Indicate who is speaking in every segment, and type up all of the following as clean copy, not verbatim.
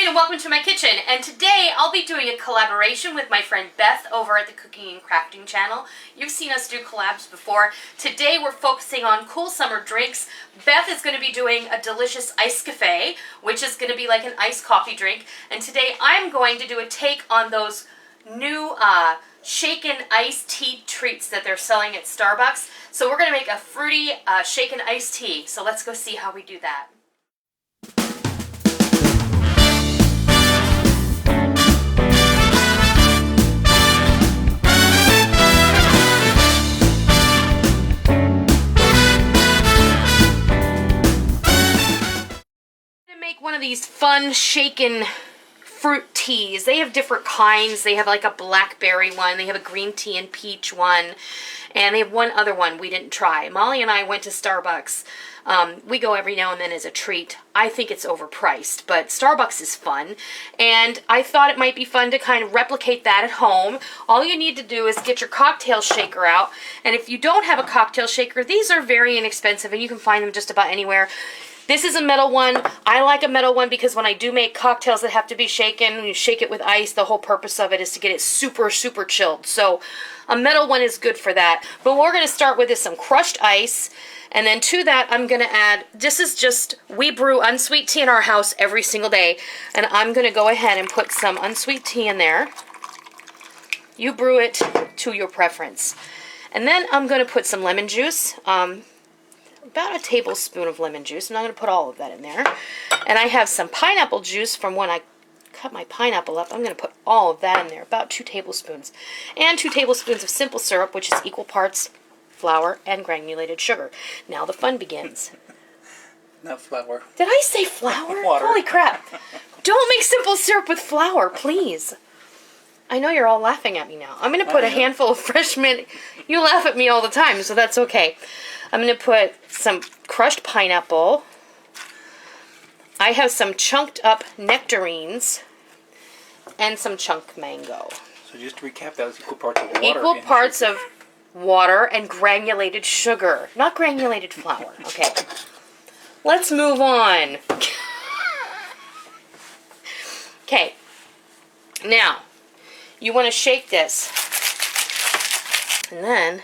Speaker 1: Noreen and welcome to my kitchen. And today I'll be doing a collaboration with my friend Beth over at the Cooking and Crafting channel. You've seen us do collabs before. Today we're focusing on cool summer drinks. Beth is going to be doing a delicious Isekaffe, which is going to be like an iced coffee drink. And today I'm going to do a take on those new shaken iced tea treats that they're selling at Starbucks. So we're going to make a fruity shaken iced tea. So let's go see how we do that. Make one of these fun shaken fruit teas. They have different kinds. They have like a blackberry one, they have a green tea and peach one, and they have one other one we didn't try. Molly and I went to Starbucks. We go every now and then as a treat. I think it's overpriced, but Starbucks is fun, and I thought it might be fun to kind of replicate that at home. All you need to do is get your cocktail shaker out, and if you don't have a cocktail shaker, these are very inexpensive and you can find them just about anywhere. This is a metal one. I like a metal one because when I do make cocktails that have to be shaken, you shake it with ice, the whole purpose of it is to get it super, super chilled. So a metal one is good for that. But what we're going to start with is some crushed ice. And then to that, I'm going to add, this is just, we brew unsweet tea in our house every single day. And I'm going to go ahead and put some unsweet tea in there. You brew it to your preference. And then I'm going to put some lemon juice. About a tablespoon of lemon juice. I'm not going to put all of that in there. And I have some pineapple juice from when I cut my pineapple up. I'm going to put all of that in there, about 2 tablespoons. And 2 tablespoons of simple syrup, which is equal parts flour and granulated sugar. Now the fun begins.
Speaker 2: Not flour.
Speaker 1: Did I say flour?
Speaker 2: Water.
Speaker 1: Holy crap. Don't make simple syrup with flour, please. I know you're all laughing at me now. I'm going to put a handful of fresh mint. You laugh at me all the time, so that's okay. I'm going to put some crushed pineapple. I have some chunked up nectarines and some chunk mango.
Speaker 2: So just to recap, that was equal parts of water.
Speaker 1: Equal parts of water and granulated sugar, not granulated flour. Okay. Let's move on. Okay. Now, you want to shake this. And then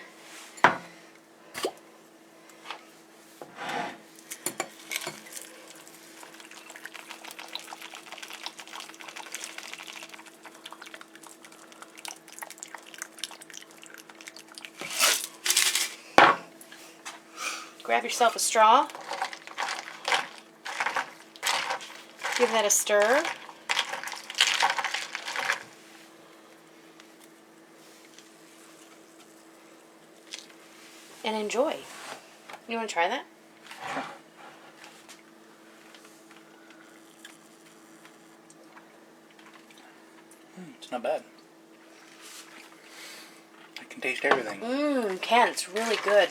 Speaker 1: grab yourself a straw. Give that a stir. And enjoy. You want to try that?
Speaker 2: Sure. It's not bad. I can taste everything.
Speaker 1: Can. It's really good.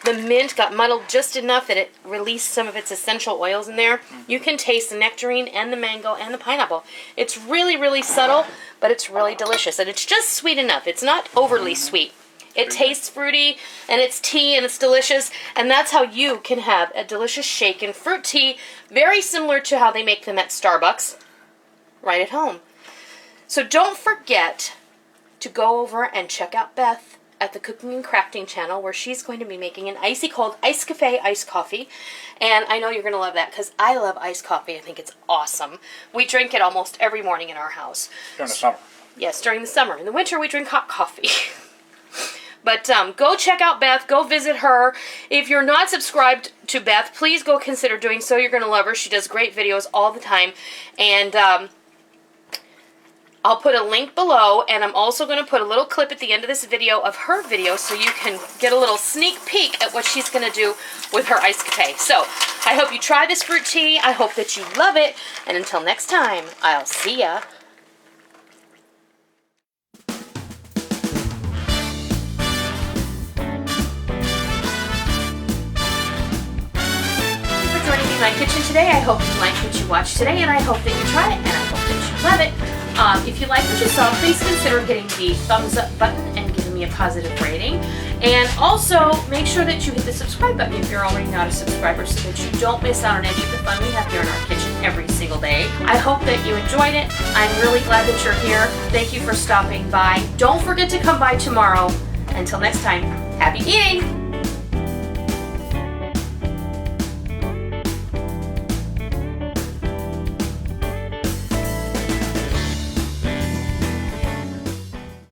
Speaker 1: The mint got muddled just enough that it released some of its essential oils in there. You can taste the nectarine and the mango and the pineapple. It's really, really subtle, but it's really delicious. And it's just sweet enough. It's not overly sweet. It tastes fruity, and it's tea, and it's delicious, and that's how you can have a delicious shaken fruit tea, very similar to how they make them at Starbucks, right at home. So don't forget to go over and check out Beth at the Cooking and Crafting channel, where she's going to be making an icy cold Isekaffe iced coffee, and I know you're going to love that, because I love iced coffee. I think it's awesome. We drink it almost every morning in our house.
Speaker 2: During the summer.
Speaker 1: Yes, during the summer. In the winter, we drink hot coffee. But go check out Beth. Go visit her. If you're not subscribed to Beth, please go consider doing so. You're going to love her. She does great videos all the time. And I'll put a link below. And I'm also going to put a little clip at the end of this video of her video so you can get a little sneak peek at what she's going to do with her Isekaffe. So I hope you try this fruit tea. I hope that you love it. And until next time, I'll see ya. My kitchen today. I hope you liked what you watched today, and I hope that you try it, and I hope that you love it. If you like what you saw, please consider hitting the thumbs up button and giving me a positive rating. And also, make sure that you hit the subscribe button if you're already not a subscriber so that you don't miss out on any of the fun we have here in our kitchen every single day. I hope that you enjoyed it. I'm really glad that you're here. Thank you for stopping by. Don't forget to come by tomorrow. Until next time, happy eating!